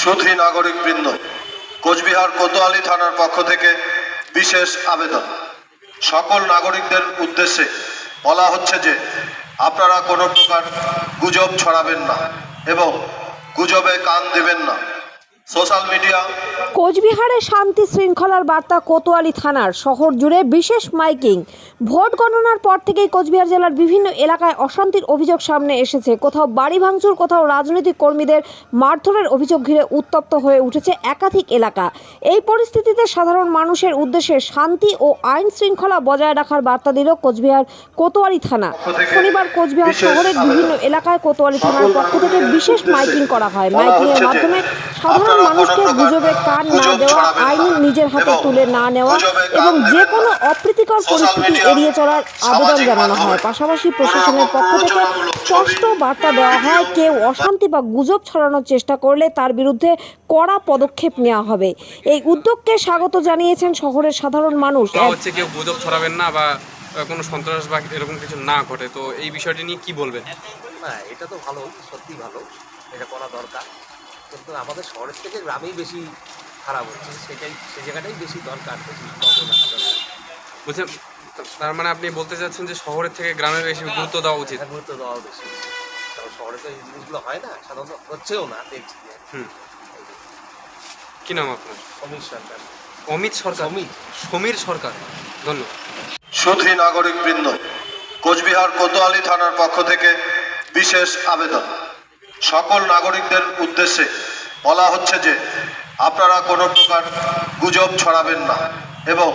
সুধী নাগরিকবৃন্দ, কোচবিহার কোতোয়ালি থানার পক্ষ থেকে বিশেষ আবেদন। সকল নাগরিকদের উদ্দেশ্যে বলা হচ্ছে যে আপনারা কোনো প্রকার গুজব ছড়াবেন না এবং গুজবে কান দেবেন না। সোশ্যাল মিডিয়া কোচবিহারে শান্তি শৃঙ্খলার বার্তা কোতোয়ালি থানার শহর জুড়ে বিশেষ মাইকিং। ভোট গণনার পর থেকেই কোচবিহার জেলার বিভিন্ন এলাকায় অশান্তির অভিযোগ সামনে এসেছে। কোথাও বাড়ি ভাঙচুর, কোথাও রাজনৈতিক কর্মীদের মারধরের অভিযোগ ঘিরে উত্তপ্ত হয়ে উঠেছে একাধিক এলাকা। এই পরিস্থিতিতে সাধারণ মানুষের উদ্দেশ্যে শান্তি ও আইন শৃঙ্খলা বজায় রাখার বার্তা দিল কোচবিহার কোতোয়ালি থানা। শনিবার কোচবিহার শহরের বিভিন্ন এলাকায় কোতোয়ালি থানার পক্ষ থেকে বিশেষ মাইকিং করা হয়। মাইকিংয়ের মাধ্যমে সাধারণ মানুষকে গুজবে কান না দেওয়া, আইন নিজের হাতে তুলে না নেওয়া এবং যে কোনো অপ্রীতিকর পরিস্থিতি এড়িয়ে চলার আবেদন জানানো হয়। পাশাপাশি প্রশাসনের পক্ষ থেকে স্পষ্ট বার্তা দেওয়া হয়, কেউ অশান্তি বা গুজব ছড়ানোর চেষ্টা করলে তার বিরুদ্ধে কড়া পদক্ষেপ নেওয়া হবে। এই উদ্যোগকে স্বাগত জানিয়েছেন শহরের সাধারণ মানুষ। হচ্ছে কেউ গুজব ছড়াবেন না বা কোনো সন্ত্রাস বা এরকম কিছু না ঘটে। তো এই বিষয়টি নিয়ে কি বলবেন? না, এটা তো ভালো, সত্যি ভালো, এটা করা দরকার। কিন্তু আমাদের শহরের থেকে গ্রামেই বেশি খারাপ হচ্ছে, সেই জায়গাটাই বেশি দরকার, বেশি নজর রাখা দরকার। বলছেন, তার মানে আপনি বলতে চাচ্ছেন যে শহরের থেকে গ্রামে বেশি গুরুত্ব দেওয়া উচিত? গুরুত্ব দেওয়া বেশি, কারণ শহরে তো এই জিনিসগুলো হয় না, সাধারণত হচ্ছেও না, দেখছি। কি নাম আপনার? সমীর সরকার। অমিত সরকার? সমীর সরকার, ধন্যবাদ। সুধী নাগরিকবৃন্দ, কোচবিহার কোতোয়ালি থানার পক্ষ থেকে বিশেষ আবেদন। সকল নাগরিকদের উদ্দেশ্যে বলা হচ্ছে যে আপনারা কোনো প্রকার গুজব ছড়াবেন না এবং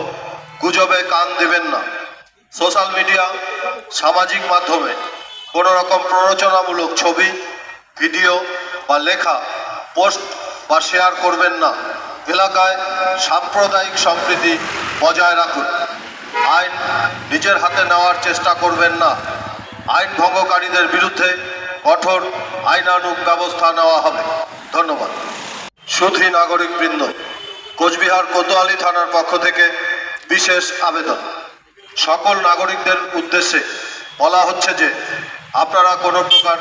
গুজবে কান দেবেন না। সোশ্যাল মিডিয়া, সামাজিক মাধ্যমে কোনো রকম প্ররোচনামূলক ছবি, ভিডিও বা লেখা পোস্ট বা শেয়ার করবেন না। এলাকায় সাম্প্রদায়িক সম্প্রীতি বজায় রাখুন। আইন নিজের হাতে নেওয়ার চেষ্টা করবেন না। আইন ভঙ্গকারীদের বিরুদ্ধে কঠোর আইনানুগ ব্যবস্থা নেওয়া হবে। ধন্যবাদ। সুধী নাগরিকবৃন্দ, কোচবিহার কোতোয়ালি থানার পক্ষ থেকে বিশেষ আবেদন। সকল নাগরিকদের উদ্দেশ্যে বলা হচ্ছে যে আপনারা কোনো প্রকার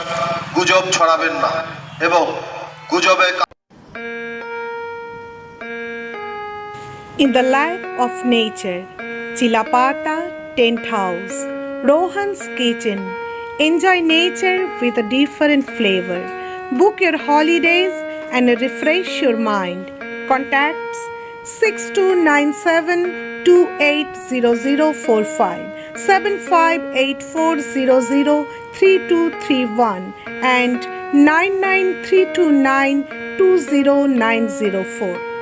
গুজব ছড়াবেন না এবং গুজবে In the life of nature, Chilapata Tent House, Rohan's Kitchen. Enjoy nature with a different flavor. Book your holidays and refresh your mind. Contacts 6297 280045, 758400 3231 and 99329 20904.